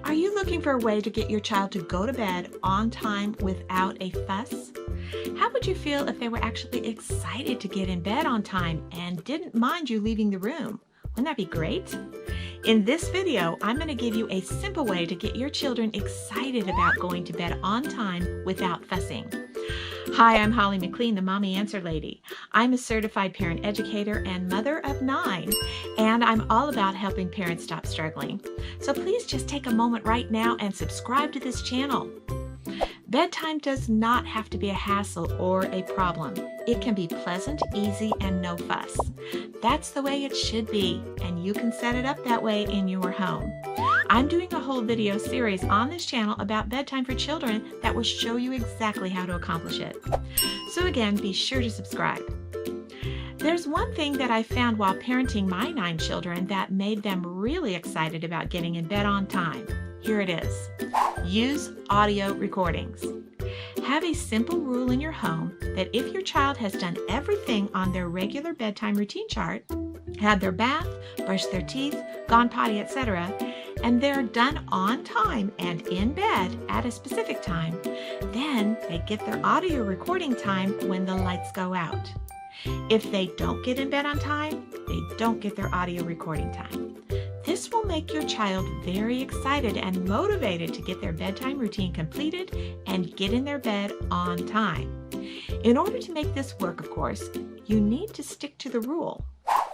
Are you looking for a way to get your child to go to bed on time without a fuss? How would you feel if they were actually excited to get in bed on time and didn't mind you leaving the room? Wouldn't that be great? In this video, I'm going to give you a simple way to get your children excited about going to bed on time without fussing. Hi, I'm Holly McLean, the Mommy Answer Lady. I'm a certified parent educator and mother of 9, and I'm all about helping parents stop struggling. So please just take a moment right now and subscribe to this channel. Bedtime does not have to be a hassle or a problem. It can be pleasant, easy, and no fuss. That's the way it should be, and you can set it up that way in your home. I'm doing a whole video series on this channel about bedtime for children that will show you exactly how to accomplish it. So again, be sure to subscribe. There's one thing that I found while parenting my 9 children that made them really excited about getting in bed on time. Here it is. Use audio recordings. Have a simple rule in your home that if your child has done everything on their regular bedtime routine chart, had their bath, brushed their teeth, gone potty, etc., and they're done on time and in bed at a specific time, then they get their audio recording time when the lights go out. If they don't get in bed on time, they don't get their audio recording time. This will make your child very excited and motivated to get their bedtime routine completed and get in their bed on time. In order to make this work, of course, you need to stick to the rule.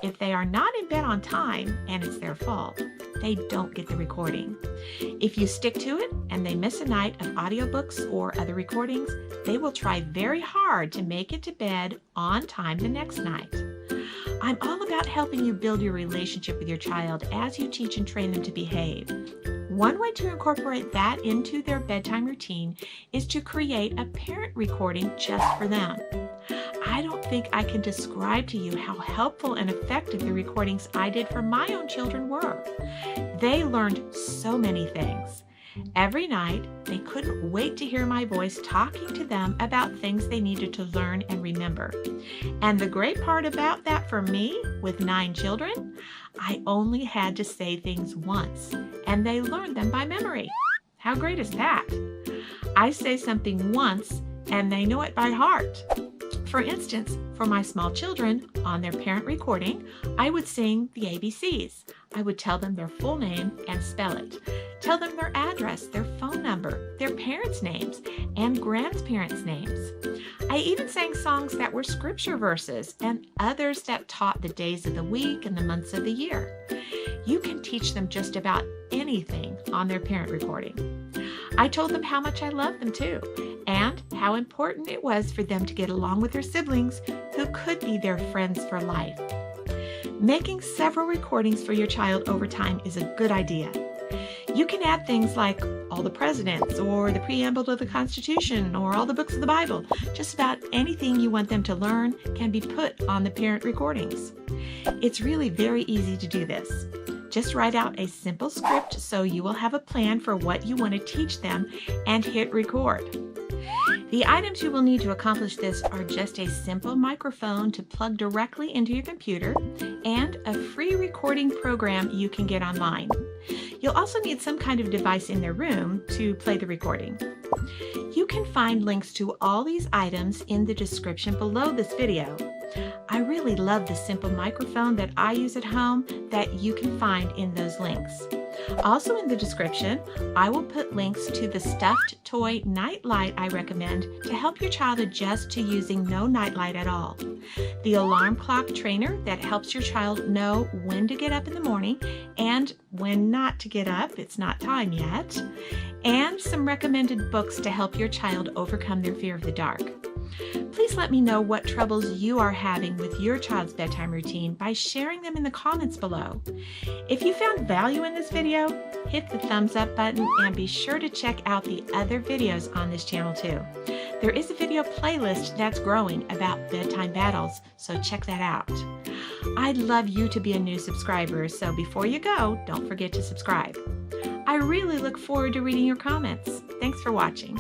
If they are not in bed on time and it's their fault, they don't get the recording. If you stick to it and they miss a night of audiobooks or other recordings, they will try very hard to make it to bed on time the next night. I'm all about helping you build your relationship with your child as you teach and train them to behave. One way to incorporate that into their bedtime routine is to create a parent recording just for them. I don't think I can describe to you how helpful and effective the recordings I did for my own children were. They learned so many things. Every night, they couldn't wait to hear my voice talking to them about things they needed to learn and remember. And the great part about that for me, with 9 children, I only had to say things once, and they learned them by memory. How great is that? I say something once, and they know it by heart. For instance, for my small children, on their parent recording, I would sing the ABCs. I would tell them their full name and spell it. Tell them their address, their phone number, their parents' names, and grandparents' names. I even sang songs that were scripture verses and others that taught the days of the week and the months of the year. You can teach them just about anything on their parent recording. I told them how much I loved them too, and how important it was for them to get along with their siblings who could be their friends for life. Making several recordings for your child over time is a good idea. You can add things like all the presidents, or the preamble to the Constitution, or all the books of the Bible. Just about anything you want them to learn can be put on the parent recordings. It's really very easy to do this. Just write out a simple script so you will have a plan for what you want to teach them and hit record. The items you will need to accomplish this are just a simple microphone to plug directly into your computer and a free recording program you can get online. You'll also need some kind of device in their room to play the recording. You can find links to all these items in the description below this video. I really love the simple microphone that I use at home that you can find in those links. Also in the description, I will put links to the stuffed toy night light I recommend to help your child adjust to using no night light at all. The alarm clock trainer that helps your child know when to get up in the morning and when not to get up, it's not time yet. And some recommended books to help your child overcome their fear of the dark. Please let me know what troubles you are having with your child's bedtime routine by sharing them in the comments below. If you found value in this video, hit the thumbs up button and be sure to check out the other videos on this channel too. There is a video playlist that's growing about bedtime battles, so check that out. I'd love you to be a new subscriber, so before you go, don't forget to subscribe. I really look forward to reading your comments. Thanks for watching.